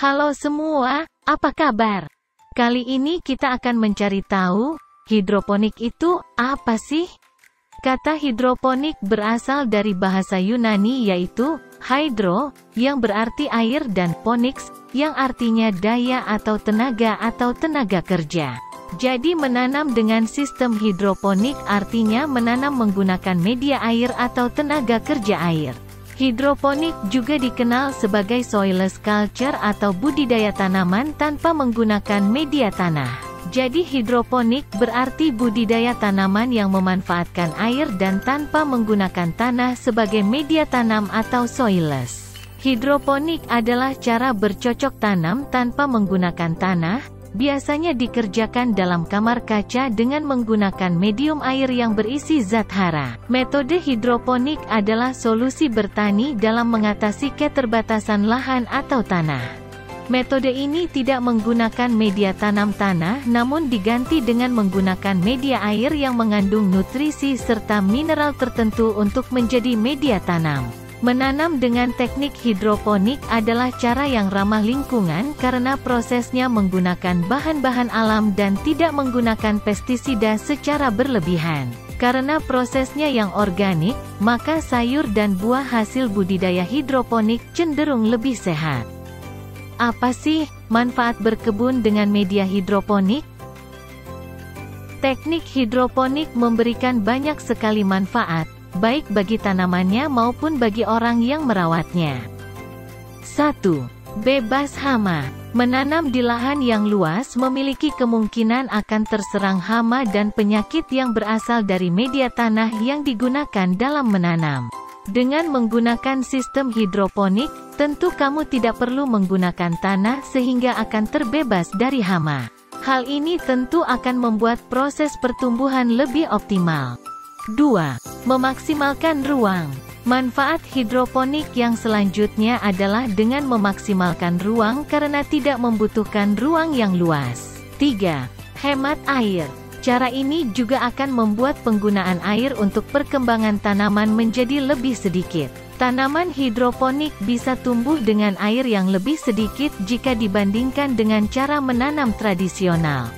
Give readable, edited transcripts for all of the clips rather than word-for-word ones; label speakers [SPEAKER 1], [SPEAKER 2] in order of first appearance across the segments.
[SPEAKER 1] Halo semua, apa kabar? Kali ini kita akan mencari tahu, hidroponik itu apa sih? Kata hidroponik berasal dari bahasa Yunani yaitu hydro, yang berarti air, dan poniks, yang artinya daya atau tenaga kerja. Jadi menanam dengan sistem hidroponik artinya menanam menggunakan media air atau tenaga kerja air. Hidroponik juga dikenal sebagai soilless culture atau budidaya tanaman tanpa menggunakan media tanah. Jadi hidroponik berarti budidaya tanaman yang memanfaatkan air dan tanpa menggunakan tanah sebagai media tanam atau soilless. Hidroponik adalah cara bercocok tanam tanpa menggunakan tanah, biasanya dikerjakan dalam kamar kaca dengan menggunakan medium air yang berisi zat hara. Metode hidroponik adalah solusi bertani dalam mengatasi keterbatasan lahan atau tanah. Metode ini tidak menggunakan media tanam tanah namun diganti dengan menggunakan media air yang mengandung nutrisi serta mineral tertentu untuk menjadi media tanam. Menanam dengan teknik hidroponik adalah cara yang ramah lingkungan karena prosesnya menggunakan bahan-bahan alam dan tidak menggunakan pestisida secara berlebihan. Karena prosesnya yang organik, maka sayur dan buah hasil budidaya hidroponik cenderung lebih sehat. Apa sih manfaat berkebun dengan media hidroponik? Teknik hidroponik memberikan banyak sekali manfaat, baik bagi tanamannya maupun bagi orang yang merawatnya. 1. Bebas hama. Menanam di lahan yang luas memiliki kemungkinan akan terserang hama dan penyakit yang berasal dari media tanah yang digunakan dalam menanam. Dengan menggunakan sistem hidroponik, tentu kamu tidak perlu menggunakan tanah sehingga akan terbebas dari hama. Hal ini tentu akan membuat proses pertumbuhan lebih optimal. 2. Memaksimalkan ruang. Manfaat hidroponik yang selanjutnya adalah dengan memaksimalkan ruang karena tidak membutuhkan ruang yang luas. 3. Hemat air. Cara ini juga akan membuat penggunaan air untuk perkembangan tanaman menjadi lebih sedikit. Tanaman hidroponik bisa tumbuh dengan air yang lebih sedikit jika dibandingkan dengan cara menanam tradisional.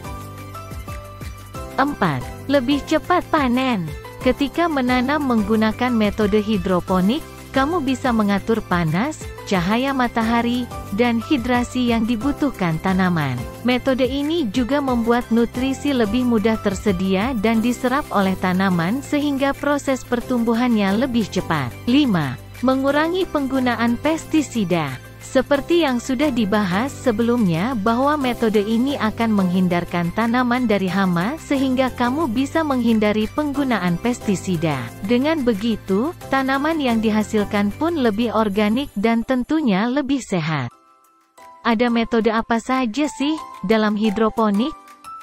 [SPEAKER 1] 4. Lebih cepat panen. Ketika menanam menggunakan metode hidroponik, kamu bisa mengatur panas, cahaya matahari, dan hidrasi yang dibutuhkan tanaman. Metode ini juga membuat nutrisi lebih mudah tersedia dan diserap oleh tanaman sehingga proses pertumbuhannya lebih cepat. 5. Mengurangi penggunaan pestisida. Seperti yang sudah dibahas sebelumnya bahwa metode ini akan menghindarkan tanaman dari hama sehingga kamu bisa menghindari penggunaan pestisida. Dengan begitu, tanaman yang dihasilkan pun lebih organik dan tentunya lebih sehat. Ada metode apa saja sih dalam hidroponik?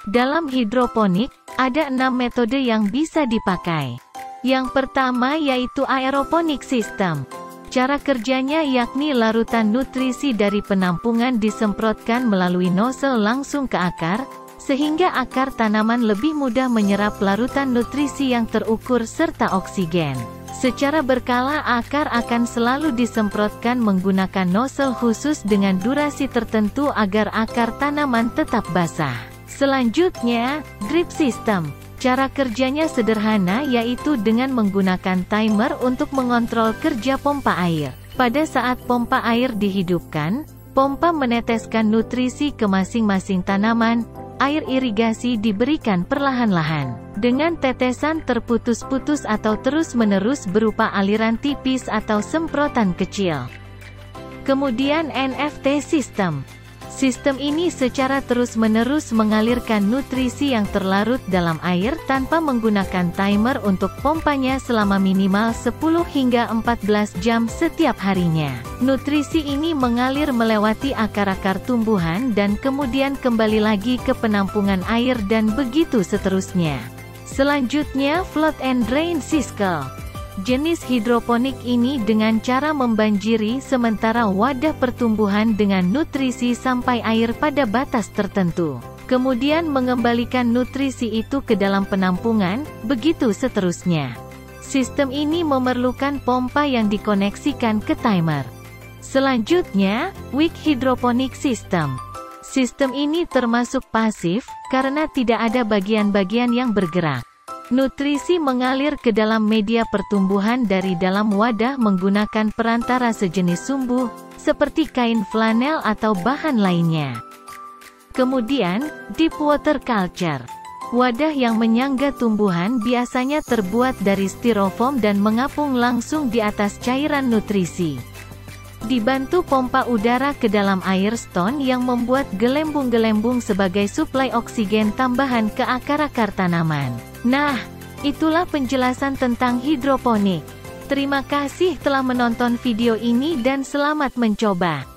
[SPEAKER 1] Dalam hidroponik, ada 6 metode yang bisa dipakai. Yang pertama yaitu aeroponik system. Cara kerjanya yakni larutan nutrisi dari penampungan disemprotkan melalui nozzle langsung ke akar, sehingga akar tanaman lebih mudah menyerap larutan nutrisi yang terukur serta oksigen. Secara berkala akar akan selalu disemprotkan menggunakan nozzle khusus dengan durasi tertentu agar akar tanaman tetap basah. Selanjutnya, drip system. Cara kerjanya sederhana yaitu dengan menggunakan timer untuk mengontrol kerja pompa air. Pada saat pompa air dihidupkan, pompa meneteskan nutrisi ke masing-masing tanaman, air irigasi diberikan perlahan-lahan. Dengan tetesan terputus-putus atau terus-menerus berupa aliran tipis atau semprotan kecil. Kemudian NFT system. Sistem ini secara terus-menerus mengalirkan nutrisi yang terlarut dalam air tanpa menggunakan timer untuk pompanya selama minimal 10 hingga 14 jam setiap harinya. Nutrisi ini mengalir melewati akar-akar tumbuhan dan kemudian kembali lagi ke penampungan air dan begitu seterusnya. Selanjutnya float and drain cycle. Jenis hidroponik ini dengan cara membanjiri sementara wadah pertumbuhan dengan nutrisi sampai air pada batas tertentu. Kemudian mengembalikan nutrisi itu ke dalam penampungan, begitu seterusnya. Sistem ini memerlukan pompa yang dikoneksikan ke timer. Selanjutnya, weak hydroponic system. Sistem ini termasuk pasif, karena tidak ada bagian-bagian yang bergerak. Nutrisi mengalir ke dalam media pertumbuhan dari dalam wadah menggunakan perantara sejenis sumbu, seperti kain flanel atau bahan lainnya. Kemudian, deep water culture. Wadah yang menyangga tumbuhan biasanya terbuat dari styrofoam dan mengapung langsung di atas cairan nutrisi. Dibantu pompa udara ke dalam air stone yang membuat gelembung-gelembung sebagai suplai oksigen tambahan ke akar-akar tanaman. Nah, itulah penjelasan tentang hidroponik. Terima kasih telah menonton video ini dan selamat mencoba.